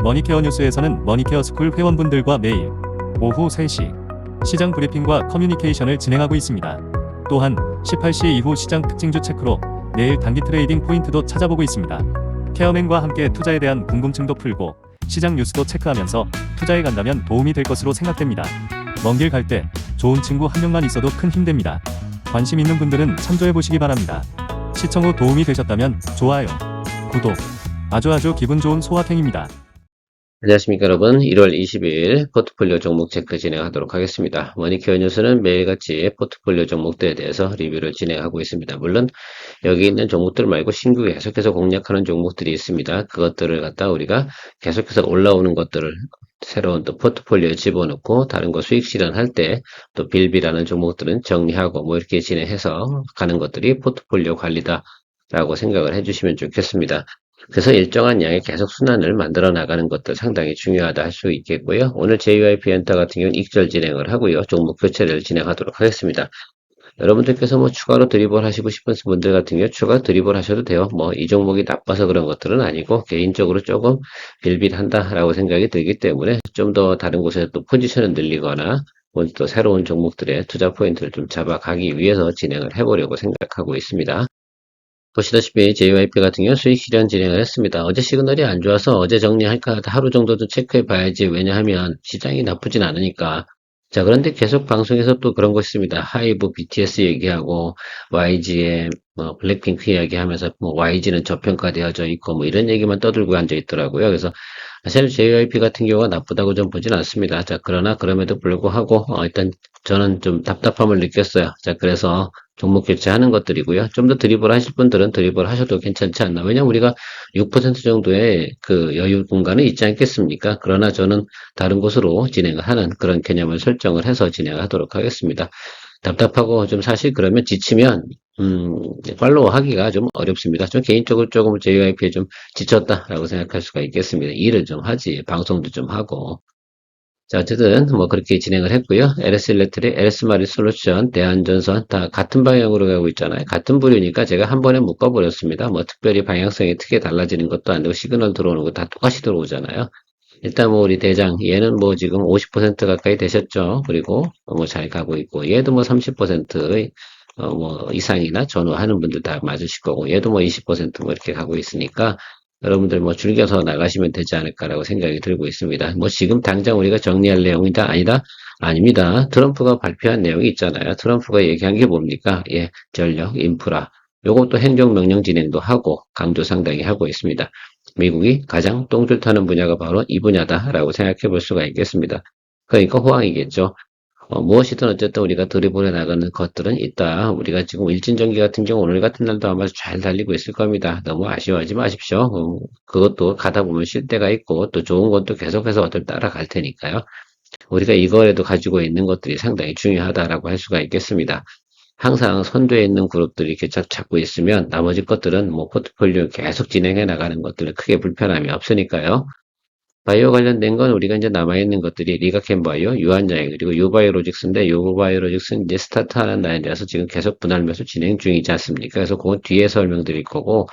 머니케어 뉴스에서는 머니케어 스쿨 회원분들과 매일 오후 3시 시장 브리핑과 커뮤니케이션을 진행하고 있습니다. 또한 18시 이후 시장 특징주 체크로 내일 단기 트레이딩 포인트도 찾아보고 있습니다. 케어맨과 함께 투자에 대한 궁금증도 풀고 시장 뉴스도 체크하면서 투자에 간다면 도움이 될 것으로 생각됩니다. 먼 길 갈 때 좋은 친구 한 명만 있어도 큰 힘 됩니다. 관심 있는 분들은 참조해 보시기 바랍니다. 시청 후 도움이 되셨다면 좋아요, 구독, 아주 기분 좋은 소확행입니다. 안녕하십니까 여러분. 1월 20일 포트폴리오 종목 체크 진행하도록 하겠습니다. 머니케어 뉴스는 매일같이 포트폴리오 종목들에 대해서 리뷰를 진행하고 있습니다. 물론 여기 있는 종목들 말고 신규 계속해서 공략하는 종목들이 있습니다. 그것들을 갖다 우리가 계속해서 올라오는 것들을 새로운 또 포트폴리오에 집어넣고 다른 거 수익 실현할 때 또 빌비라는 종목들은 정리하고 뭐 이렇게 진행해서 가는 것들이 포트폴리오 관리다 라고 생각을 해주시면 좋겠습니다. 그래서 일정한 양의 계속 순환을 만들어 나가는 것도 상당히 중요하다 할 수 있겠고요. 오늘 JYP 엔터 같은 경우는 익절 진행을 하고요. 종목 교체를 진행하도록 하겠습니다. 여러분들께서 뭐 추가로 드리블 하시고 싶은 분들 같은 경우 추가 드리블 하셔도 돼요. 뭐 이 종목이 나빠서 그런 것들은 아니고 개인적으로 조금 빌빌한다라고 생각이 들기 때문에 좀 더 다른 곳에서 또 포지션을 늘리거나 또 새로운 종목들의 투자 포인트를 좀 잡아가기 위해서 진행을 해보려고 생각하고 있습니다. 보시다시피 JYP 같은 경우 수익 실현 진행을 했습니다. 어제 시그널이 안 좋아서 어제 정리할까 하루 정도 좀 체크해 봐야지. 왜냐하면 시장이 나쁘진 않으니까. 자, 그런데 계속 방송에서 또 그런 거 있습니다. 하이브 BTS 얘기하고 YG의 블랙핑크 이야기하면서 뭐 YG는 저평가되어져 있고 뭐 이런 얘기만 떠들고 앉아 있더라고요. 그래서 사실 JYP 같은 경우가 나쁘다고 좀 보진 않습니다. 자, 그러나 그럼에도 불구하고 일단 저는 좀 답답함을 느꼈어요. 자, 그래서 종목 교체하는 것들이고요. 좀 더 드리블 하실 분들은 드리블 하셔도 괜찮지 않나. 왜냐면 우리가 6% 정도의 그 여유 공간은 있지 않겠습니까? 그러나 저는 다른 곳으로 진행을 하는 그런 개념을 설정을 해서 진행하도록 하겠습니다. 답답하고 좀 사실 그러면 지치면 팔로우 하기가 좀 어렵습니다. 좀 개인적으로 조금 JYP에 좀 지쳤다라고 생각할 수가 있겠습니다. 일을 좀 하지, 방송도 좀 하고. 자, 어쨌든 뭐 그렇게 진행을 했고요. LS 일렉트릭, LS 마린 솔루션, 대한전선 다 같은 방향으로 가고 있잖아요. 같은 부류니까 제가 한 번에 묶어버렸습니다. 뭐 특별히 방향성이 크게 달라지는 것도 안 되고 시그널 들어오는 거 다 똑같이 들어오잖아요. 일단 뭐 우리 대장 얘는 뭐 지금 50% 가까이 되셨죠. 그리고 뭐 잘 가고 있고 얘도 뭐 30%의 뭐 이상이나 전후하는 분들 다 맞으실 거고 얘도 뭐 20%뭐 이렇게 가고 있으니까 여러분들 뭐 즐겨서 나가시면 되지 않을까라고 생각이 들고 있습니다. 뭐 지금 당장 우리가 정리할 내용이다 아니다 아닙니다. 트럼프가 발표한 내용이 있잖아요. 트럼프가 얘기한 게 뭡니까? 예, 전력, 인프라. 요것도 행정명령 진행도 하고 강조 상당히 하고 있습니다. 미국이 가장 똥줄 타는 분야가 바로 이 분야다라고 생각해 볼 수가 있겠습니다. 그러니까 호황이겠죠. 무엇이든 어쨌든 우리가 들이보내 나가는 것들은 있다. 우리가 지금 일진전기 같은 경우 오늘 같은 날도 아마 잘 달리고 있을 겁니다. 너무 아쉬워하지 마십시오. 그것도 가다 보면 쉴 때가 있고 또 좋은 것도 계속해서 어떨 따라갈 테니까요. 우리가 이거라도 가지고 있는 것들이 상당히 중요하다라고 할 수가 있겠습니다. 항상 선두에 있는 그룹들이 이렇게 잡고 있으면 나머지 것들은 뭐 포트폴리오 계속 진행해 나가는 것들은 크게 불편함이 없으니까요. 바이오 관련된 건 우리가 이제 남아있는 것들이 리가캠바이오, 유한자행, 그리고 유바이오로직스인데 유바이오로직스는 이제 스타트하는 라인이라서 지금 계속 분할 매수 진행 중이지 않습니까? 그래서 그건 뒤에 설명드릴 거고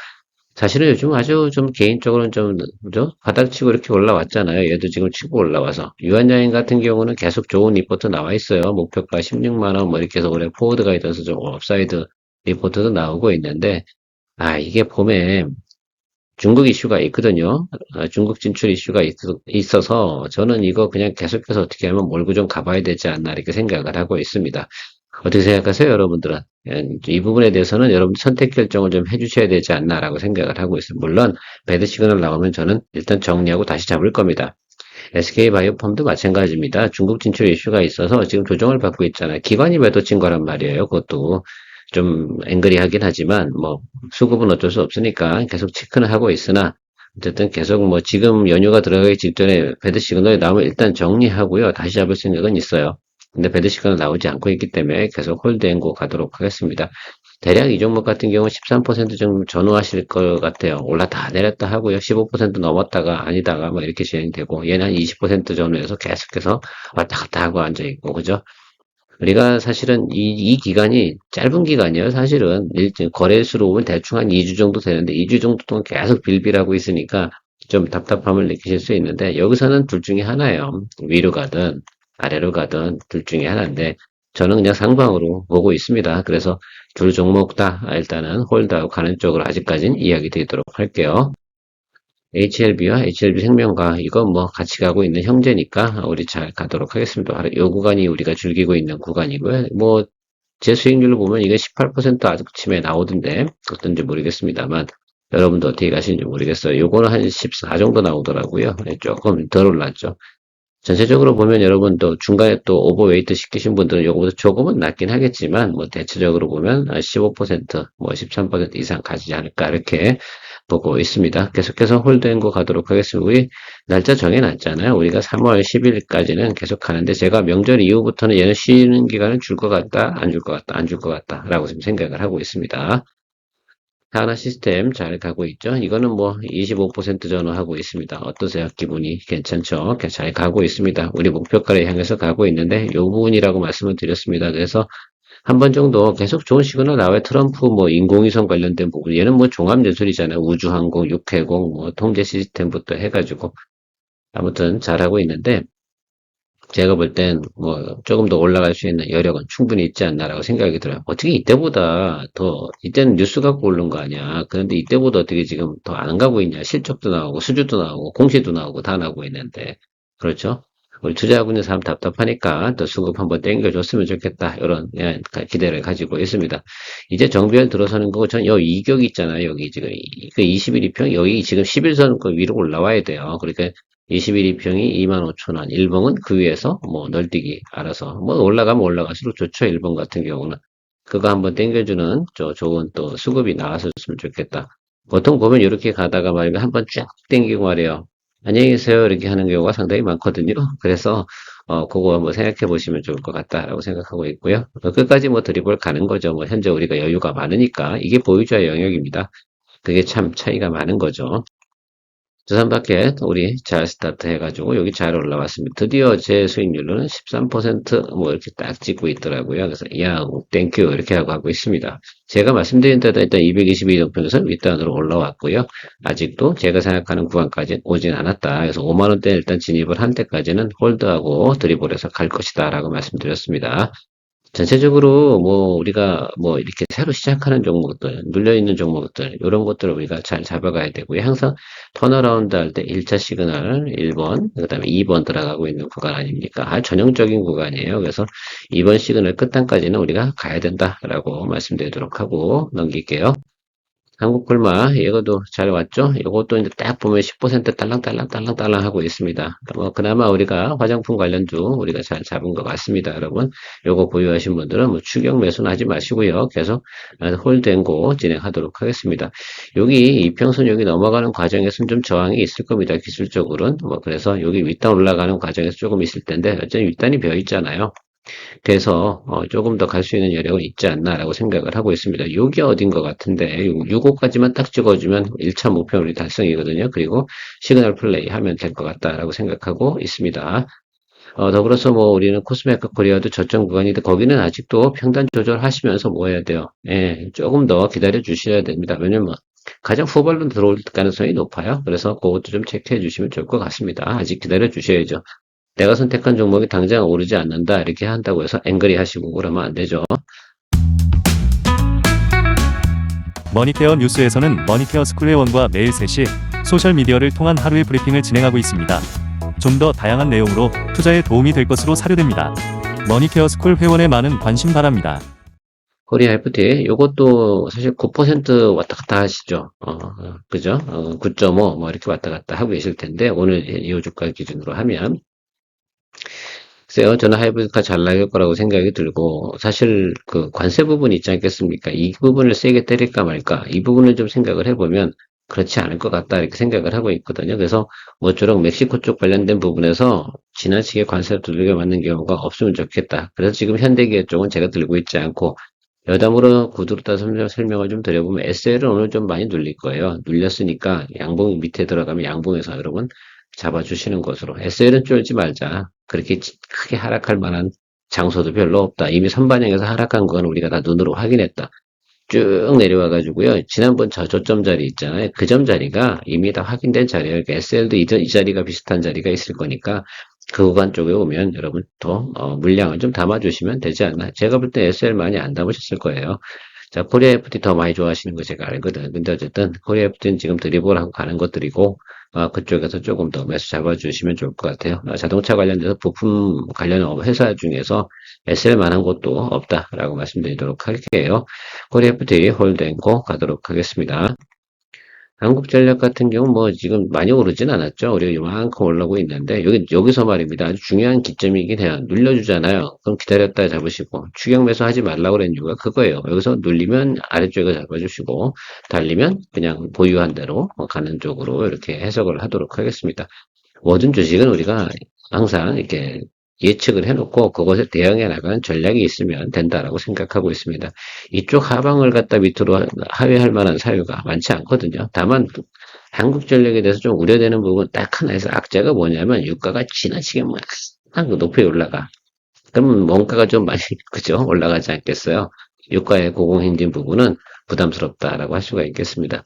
사실은 요즘 아주 좀 개인적으로는 좀 그죠? 바닥치고 이렇게 올라왔잖아요. 얘도 지금 치고 올라와서 유한자행 같은 경우는 계속 좋은 리포트 나와 있어요. 목표가 16만 원 뭐 이렇게 해서 올해 포워드 가이던스 좀 업사이드 리포트도 나오고 있는데 이게 봄에 중국 이슈가 있거든요. 중국 진출 이슈가 있어서 저는 이거 그냥 계속해서 어떻게 하면 몰고 좀 가봐야 되지 않나 이렇게 생각을 하고 있습니다. 어떻게 생각하세요, 여러분들은? 이 부분에 대해서는 여러분 선택 결정을 좀 해주셔야 되지 않나라고 생각을 하고 있습니다. 물론 배드 시그널 나오면 저는 일단 정리하고 다시 잡을 겁니다. SK바이오펌도 마찬가지입니다. 중국 진출 이슈가 있어서 지금 조정을 받고 있잖아요. 기관이 매도친 거란 말이에요. 그것도 좀 앵그리하긴 하지만 뭐 수급은 어쩔 수 없으니까 계속 체크는 하고 있으나 어쨌든 계속 뭐 지금 연휴가 들어가기 직전에 배드 시그널이 나오면 일단 정리하고요. 다시 잡을 생각은 있어요. 근데 배드 시그널 나오지 않고 있기 때문에 계속 홀드앤고 가도록 하겠습니다. 대략 이 종목 같은 경우 13% 정도 전후하실 것 같아요. 올랐다 내렸다 하고요. 15% 넘었다가 아니다가 뭐 이렇게 진행되고 얘는 한 20% 전후에서 계속해서 왔다 갔다 하고 앉아있고 그죠? 우리가 사실은 이 기간이 짧은 기간이에요. 사실은 거래일수로 보면 대충 한 2주 정도 되는데 2주 정도 동안 계속 빌빌하고 있으니까 좀 답답함을 느끼실 수 있는데 여기서는 둘 중에 하나예요. 위로 가든 아래로 가든 둘 중에 하나인데 저는 그냥 상방으로 보고 있습니다. 그래서 둘 종목 다 일단은 홀드하고 가는 쪽으로 아직까지는 이야기 드리도록 할게요. HLB와 HLB 생명과 이건 뭐 같이 가고 있는 형제니까 우리 잘 가도록 하겠습니다. 바로 이 구간이 우리가 즐기고 있는 구간이고요. 뭐 제 수익률로 보면 이게 18% 아침에 나오던데 어떤지 모르겠습니다만 여러분도 어떻게 가시는지 모르겠어요. 요거는 한 14 정도 나오더라고요. 네, 조금 덜 올랐죠. 전체적으로 보면 여러분도 중간에 또 오버웨이트 시키신 분들은 요거보다 조금은 낮긴 하겠지만 뭐 대체적으로 보면 15%뭐 13% 이상 가지지 않을까 이렇게 보고 있습니다. 계속해서 홀드앤고 가도록 하겠습니다. 우리 날짜 정해놨잖아요. 우리가 3월 10일까지는 계속 가는데 제가 명절 이후부터는 얘는 쉬는 기간을 줄 것 같다, 안 줄 것 같다, 안 줄 것 같다라고 지금 생각을 하고 있습니다. 하나 시스템 잘 가고 있죠. 이거는 뭐 25% 전후하고 있습니다. 어떠세요? 기분이 괜찮죠? 잘 가고 있습니다. 우리 목표가를 향해서 가고 있는데 이 부분이라고 말씀을 드렸습니다. 그래서 한 번 정도 계속 좋은 시그널 나와요. 트럼프 뭐 인공위성 관련된 부분. 얘는 뭐 종합예술이잖아요. 우주항공, 육해공, 뭐 통제 시스템부터 해가지고 아무튼 잘하고 있는데 제가 볼 땐 뭐 조금 더 올라갈 수 있는 여력은 충분히 있지 않나라고 생각이 들어요. 어떻게 이때보다 더 이때는 뉴스 갖고 오른 거 아니야. 그런데 이때보다 어떻게 지금 더 안 가고 있냐. 실적도 나오고 수주도 나오고 공시도 나오고 다 나오고 있는데 그렇죠? 우리 투자하고 있는 사람 답답하니까 더 수급 한번 땡겨줬으면 좋겠다. 이런 기대를 가지고 있습니다. 이제 정비를 들어서는 거고 전 여기 이격 있잖아요. 여기 지금 그 21이평 여기 지금 11선 그 위로 올라와야 돼요. 그러니까 21이평이 25,000원, 일봉은 그 위에서 뭐 널뛰기 알아서 뭐 올라가면 올라갈수록 좋죠. 일본 같은 경우는 그거 한번 땡겨주는 좋은 또 수급이 나왔었으면 좋겠다. 보통 보면 이렇게 가다가 말이면 한번 쫙 땡기고 말이에요. 안녕히 계세요 이렇게 하는 경우가 상당히 많거든요. 그래서 그거 한번 생각해 보시면 좋을 것 같다라고 생각하고 있고요. 끝까지 뭐 드리블 가는 거죠. 뭐 현재 우리가 여유가 많으니까 이게 보유자의 영역입니다. 그게 참 차이가 많은 거죠. 두산마켓 우리 잘 스타트 해가지고 여기 잘 올라왔습니다. 드디어 제 수익률은 13%뭐 이렇게 딱 찍고 있더라고요. 그래서 야 땡큐 이렇게 하고 있습니다. 제가 말씀드린 데도 일단 222동평선 윗단으로 올라왔고요. 아직도 제가 생각하는 구간까지 오진 않았다. 그래서 5만원대 일단 진입을 한 때까지는 홀드하고 드리블해서 갈 것이다 라고 말씀드렸습니다. 전체적으로 뭐 우리가 뭐 이렇게 새로 시작하는 종목들, 눌려있는 종목들, 이런 것들을 우리가 잘 잡아가야 되고요. 항상 턴어라운드 할 때 1차 시그널 1번, 그 다음에 2번 들어가고 있는 구간 아닙니까? 전형적인 구간이에요. 그래서 2번 시그널 끝단까지는 우리가 가야 된다라고 말씀드리도록 하고 넘길게요. 한국굴마 이것도 잘 왔죠? 이것도 이제 딱 보면 10% 딸랑딸랑 하고 있습니다. 뭐 그나마 우리가 화장품 관련주 우리가 잘 잡은 것 같습니다, 여러분. 요거 보유하신 분들은 뭐 추격 매수는 하지 마시고요. 계속 홀드앤고 진행하도록 하겠습니다. 여기 이평선 여기 넘어가는 과정에서는 좀 저항이 있을 겁니다. 기술적으로는 뭐 그래서 여기 윗단 올라가는 과정에서 조금 있을 텐데 여전히 윗단이 비어 있잖아요. 그래서 조금 더 갈 수 있는 여력은 있지 않나라고 생각을 하고 있습니다. 요게 어딘 것 같은데 6호까지만 딱 찍어주면 1차 목표는 달성이거든요. 그리고 시그널 플레이 하면 될 것 같다라고 생각하고 있습니다. 더불어서 뭐 우리는 코스메카 코리아도 저점 구간인데 거기는 아직도 평단 조절하시면서 뭐 해야 돼요. 예, 조금 더 기다려 주셔야 됩니다. 왜냐면 가장 후발로 들어올 가능성이 높아요. 그래서 그것도 좀 체크해 주시면 좋을 것 같습니다. 아직 기다려 주셔야죠. 내가 선택한 종목이 당장 오르지 않는다 이렇게 한다고 해서 앵그리 하시고 그러면 안 되죠. 머니케어 뉴스에서는 머니케어 스쿨 회원과 매일 3시 소셜미디어를 통한 하루의 브리핑을 진행하고 있습니다. 좀 더 다양한 내용으로 투자에 도움이 될 것으로 사료됩니다. 머니케어 스쿨 회원의 많은 관심 바랍니다. 코리아 FT 요것도 사실 9% 왔다 갔다 하시죠. 그죠? 9.5 뭐 이렇게 왔다 갔다 하고 계실 텐데 오늘 이 주가 기준으로 하면 글쎄요, 저는 하이브리드가 잘 나갈 거라고 생각이 들고, 사실 그 관세 부분이 있지 않겠습니까? 이 부분을 세게 때릴까 말까, 이 부분을 좀 생각을 해보면 그렇지 않을 것 같다, 이렇게 생각을 하고 있거든요. 그래서 모쪼록 멕시코 쪽 관련된 부분에서 지나치게 관세를 두들겨 맞는 경우가 없으면 좋겠다. 그래서 지금 현대기업 쪽은 제가 들고 있지 않고, 여담으로 구두로 따서 설명을 좀 드려보면 SL은 오늘 좀 많이 눌릴 거예요. 눌렸으니까 양봉 밑에 들어가면 양봉에서 여러분 잡아주시는 것으로. SL은 쫄지 말자. 그렇게 크게 하락할 만한 장소도 별로 없다. 이미 선반영에서 하락한 건 우리가 다 눈으로 확인했다. 쭉 내려와 가지고요. 지난번 저점 자리 있잖아요. 그 점 자리가 이미 다 확인된 자리예요. 그러니까 SL도 이 자리가 비슷한 자리가 있을 거니까 그 구간 쪽에 오면 여러분 더 물량을 좀 담아주시면 되지 않나. 제가 볼 때 SL 많이 안 담으셨을 거예요. 자, 코리아 FT 더 많이 좋아하시는 거 제가 알거든. 근데 어쨌든 코리아 FT는 지금 드리블하고 가는 것들이고 그쪽에서 조금 더 매수 잡아주시면 좋을 것 같아요. 자동차 관련돼서 부품 관련 회사 중에서 SL 만한 곳도 없다라고 말씀드리도록 할게요. 코리아 FT 홀드앤고 가도록 하겠습니다. 한국전력 같은 경우 뭐 지금 많이 오르진 않았죠. 우리가 이만큼 올라오고 있는데 여기서 말입니다. 아주 중요한 기점이긴 해요. 눌려주잖아요. 그럼 기다렸다 잡으시고 추격 매수 하지 말라고 그런 이유가 그거예요. 여기서 눌리면 아래쪽에 잡아주시고 달리면 그냥 보유한 대로 가는 쪽으로 이렇게 해석을 하도록 하겠습니다. 모든 주식은 우리가 항상 이렇게 예측을 해놓고 그것에 대응해 나가는 전략이 있으면 된다라고 생각하고 있습니다. 이쪽 하방을 갖다 밑으로 하회할 만한 사유가 많지 않거든요. 다만 한국전력에 대해서 좀 우려되는 부분 딱 하나 해서 악재가 뭐냐면 유가가 지나치게 막 높이 올라가. 그러면 원가가 좀 많이 그죠? 올라가지 않겠어요? 유가의 고공행진 부분은 부담스럽다라고 할 수가 있겠습니다.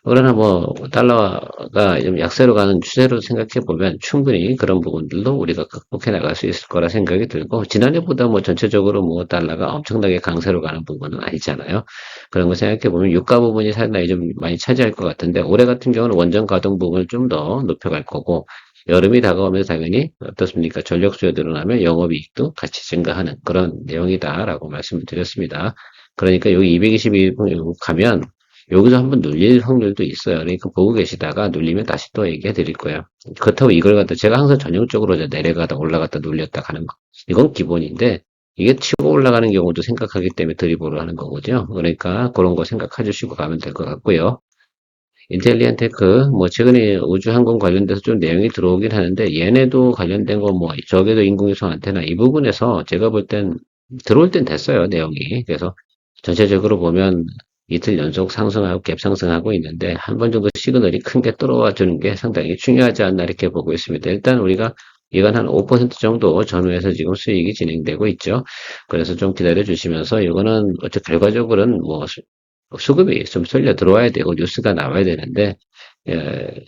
그러나 뭐 달러가 좀 약세로 가는 추세로 생각해 보면 충분히 그런 부분들도 우리가 극복해 나갈 수 있을 거라 생각이 들고 지난해보다 뭐 전체적으로 뭐 달러가 엄청나게 강세로 가는 부분은 아니잖아요. 그런 거 생각해 보면 유가 부분이 상당히 좀 많이 차지할 것 같은데 올해 같은 경우는 원전 가동 부분을 좀 더 높여갈 거고 여름이 다가오면서 당연히 어떻습니까? 전력 수요 늘어나면 영업이익도 같이 증가하는 그런 내용이다라고 말씀을 드렸습니다. 그러니까 여기 222 가면 여기서 한번 눌릴 확률도 있어요. 그러니까 보고 계시다가 눌리면 다시 또 얘기해 드릴 거예요. 그렇다고 이걸 갖다 제가 항상 전형적으로 내려가다 올라갔다 눌렸다 가는 거. 이건 기본인데 이게 치고 올라가는 경우도 생각하기 때문에 드리블을 하는 거거든요. 그러니까 그런 거 생각해 주시고 가면 될 것 같고요. 인텔리안 테크, 뭐, 최근에 우주항공 관련돼서 좀 내용이 들어오긴 하는데, 얘네도 관련된 거, 뭐, 저게도 인공위성 안테나, 이 부분에서 제가 볼 땐, 들어올 땐 됐어요, 내용이. 그래서 전체적으로 보면 이틀 연속 상승하고 갭 상승하고 있는데, 한 번 정도 시그널이 큰 게 들어와 주는 게 상당히 중요하지 않나 이렇게 보고 있습니다. 일단 우리가 이건 한 5% 정도 전후에서 지금 수익이 진행되고 있죠. 그래서 좀 기다려 주시면서 이거는 어째 결과적으로는 뭐 수급이 좀 쏠려 들어와야 되고 뉴스가 나와야 되는데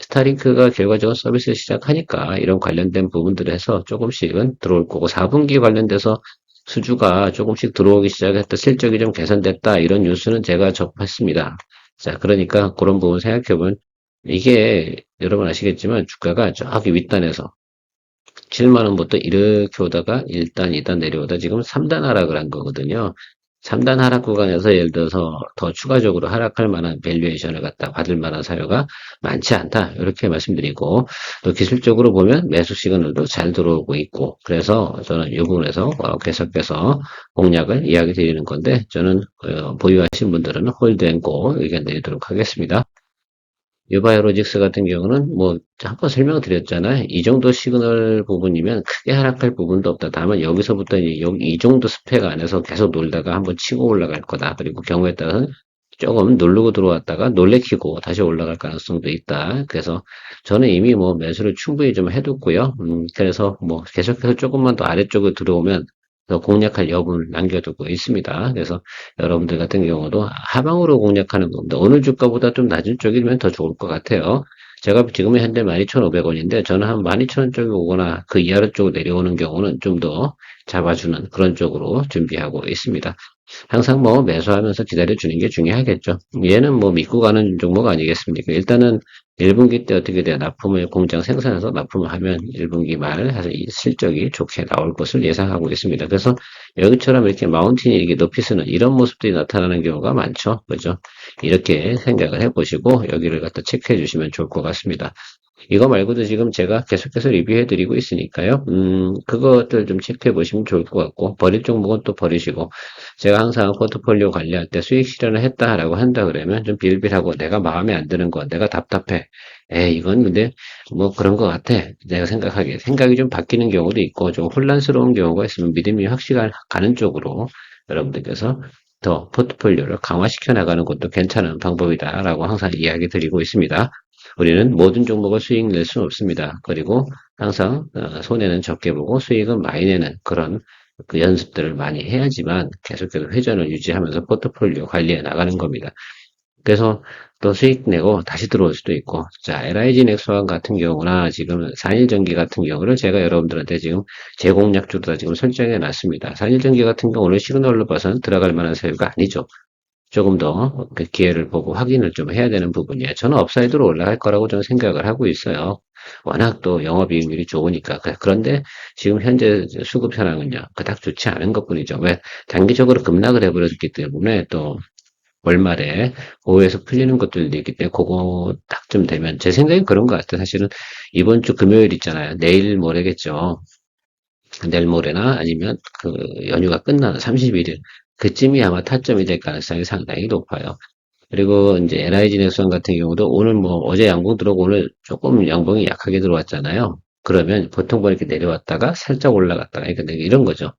스타링크가 결과적으로 서비스 시작하니까 이런 관련된 부분들을 해서 조금씩은 들어올 거고 4분기 관련돼서 수주가 조금씩 들어오기 시작했다 실적이 좀 개선됐다 이런 뉴스는 제가 접했습니다. 자 그러니까 그런 부분 생각해보면 이게 여러분 아시겠지만 주가가 저기 윗단에서 7만 원부터 이렇게 오다가 1단, 2단 내려오다 지금 3단 하락을 한 거거든요. 3단 하락 구간에서 예를 들어서 더 추가적으로 하락할 만한 밸류에이션을 갖다 받을 만한 사유가 많지 않다. 이렇게 말씀드리고 또 기술적으로 보면 매수 시그널도 잘 들어오고 있고 그래서 저는 이 부분에서 계속해서 공략을 이야기 드리는 건데 저는 보유하신 분들은 홀드앤고 의견 드리도록 하겠습니다. 유바이오로직스 같은 경우는 뭐 한번 설명드렸잖아요. 이 정도 시그널 부분이면 크게 하락할 부분도 없다. 다만 여기서부터 이 정도 스펙 안에서 계속 놀다가 한번 치고 올라갈 거다. 그리고 경우에 따라서는 조금 누르고 들어왔다가 놀래키고 다시 올라갈 가능성도 있다. 그래서 저는 이미 뭐 매수를 충분히 좀 해뒀고요. 그래서 뭐 계속해서 조금만 더 아래쪽으로 들어오면 더 공략할 여분을 남겨두고 있습니다. 그래서 여러분들 같은 경우도 하방으로 공략하는 겁니다. 어느 주가보다 좀 낮은 쪽이면 더 좋을 것 같아요. 제가 지금 현재 12,500원인데 저는 한 12,000원 쪽이 오거나 그 이하로 쪽으로 내려오는 경우는 좀 더 잡아주는 그런 쪽으로 준비하고 있습니다. 항상 뭐 매수하면서 기다려주는 게 중요하겠죠. 얘는 뭐 믿고 가는 종목 아니겠습니까? 일단은 1분기 때 어떻게 돼요? 납품을 공장 생산해서 납품을 하면 1분기 말 해서 이 실적이 좋게 나올 것을 예상하고 있습니다. 그래서 여기처럼 이렇게 마운틴이 이렇게 높이 쓰는 이런 모습들이 나타나는 경우가 많죠. 그죠? 이렇게 생각을 해보시고 여기를 갖다 체크해 주시면 좋을 것 같습니다. 이거 말고도 지금 제가 계속해서 리뷰해 드리고 있으니까요. 그것들 좀 체크해 보시면 좋을 것 같고, 버릴 종목은 또 버리시고, 제가 항상 포트폴리오 관리할 때 수익 실현을 했다라고 한다 그러면 좀 빌빌하고 내가 마음에 안 드는 거, 내가 답답해. 이건 근데 뭐 그런 것 같아. 내가 생각하기에. 생각이 좀 바뀌는 경우도 있고, 좀 혼란스러운 경우가 있으면 믿음이 확실히 가는 쪽으로 여러분들께서 더 포트폴리오를 강화시켜 나가는 것도 괜찮은 방법이다라고 항상 이야기 드리고 있습니다. 우리는 모든 종목을 수익 낼 수는 없습니다. 그리고 항상 손해는 적게 보고 수익은 많이 내는 그런 그 연습들을 많이 해야지만 계속해서 회전을 유지하면서 포트폴리오 관리해 나가는 겁니다. 그래서 또 수익 내고 다시 들어올 수도 있고, 자, LIG 넥스원 같은 경우나 지금 산일전기 같은 경우를 제가 여러분들한테 지금 제공약주로 다 지금 설정해 놨습니다. 산일전기 같은 경우는 시그널로 봐서는 들어갈 만한 사유가 아니죠. 조금 더 그 기회를 보고 확인을 좀 해야 되는 부분이에요. 저는 업사이드로 올라갈 거라고 저는 생각을 하고 있어요. 워낙 또 영업이익률이 좋으니까. 그런데 지금 현재 수급 현황은요, 그닥 좋지 않은 것뿐이죠. 왜? 단기적으로 급락을 해버렸기 때문에 또 월말에 오후에서 풀리는 것들도 있기 때문에 그거 딱 좀 되면 제 생각엔 그런 것 같아요. 사실은 이번 주 금요일 있잖아요. 내일 모레겠죠. 내일 모레나 아니면 그 연휴가 끝나는 31일 그쯤이 아마 타점이 될 가능성이 상당히 높아요. 그리고 이제 LIG 넥스원 같은 경우도 오늘 뭐 어제 양봉 들어오고 오늘 조금 양봉이 약하게 들어왔잖아요. 그러면 보통 뭐 이렇게 내려왔다가 살짝 올라갔다가 그러니까 이런 거죠.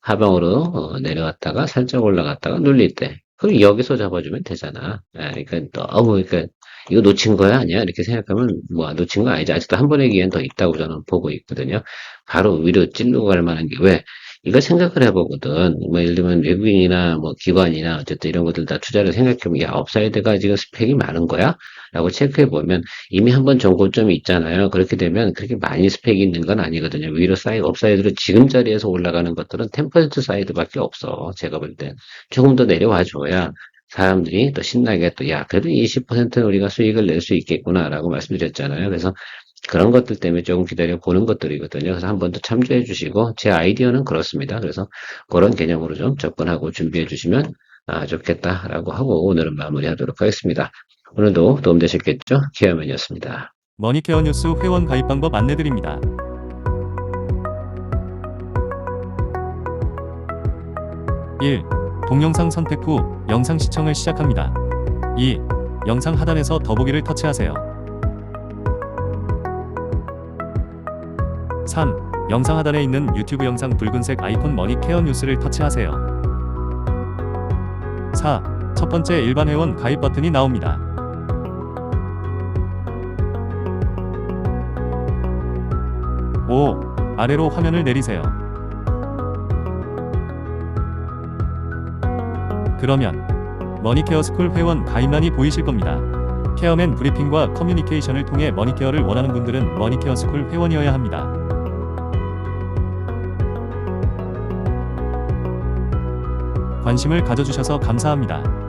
하방으로 내려왔다가 살짝 올라갔다가 눌릴 때 그럼 여기서 잡아주면 되잖아. 그러니까 너무 그러니까 이거 놓친 거야 아니야 이렇게 생각하면 뭐 놓친 거 아니지. 아직도 한 번의 기회는 더 있다고 저는 보고 있거든요. 바로 위로 찌르고 갈 만한 게 왜? 이거 생각을 해보거든. 뭐 예를 들면 외국인이나 뭐 기관이나 어쨌든 이런 것들 다 투자를 생각해보면 야 업사이드가 지금 스펙이 많은 거야? 라고 체크해보면 이미 한 번 정고점이 있잖아요. 그렇게 되면 그렇게 많이 스펙이 있는 건 아니거든요. 위로 사이드, 업사이드로 지금 자리에서 올라가는 것들은 10% 사이드밖에 없어. 제가 볼 땐. 조금 더 내려와 줘야 사람들이 또 신나게 또, 야, 그래도 20%는 우리가 수익을 낼 수 있겠구나라고 말씀드렸잖아요. 그래서 그런 것들 때문에 조금 기다려 보는 것들이거든요. 그래서 한 번 더 참조해 주시고, 제 아이디어는 그렇습니다. 그래서 그런 개념으로 좀 접근하고 준비해 주시면 좋겠다라고 하고 오늘은 마무리하도록 하겠습니다. 오늘도 도움되셨겠죠? 케어맨이었습니다. 머니케어 뉴스 회원 가입 방법 안내드립니다. 1. 동영상 선택 후 영상 시청을 시작합니다. 2. 영상 하단에서 더보기를 터치하세요. 3. 영상 하단에 있는 유튜브 영상 붉은색 아이콘 머니케어 뉴스를 터치하세요. 4. 첫 번째 일반 회원 가입 버튼이 나옵니다. 5. 아래로 화면을 내리세요. 그러면 머니케어 스쿨 회원 가입란이 보이실 겁니다. 케어맨 브리핑과 커뮤니케이션을 통해 머니케어를 원하는 분들은 머니케어 스쿨 회원이어야 합니다. 관심을 가져주셔서 감사합니다.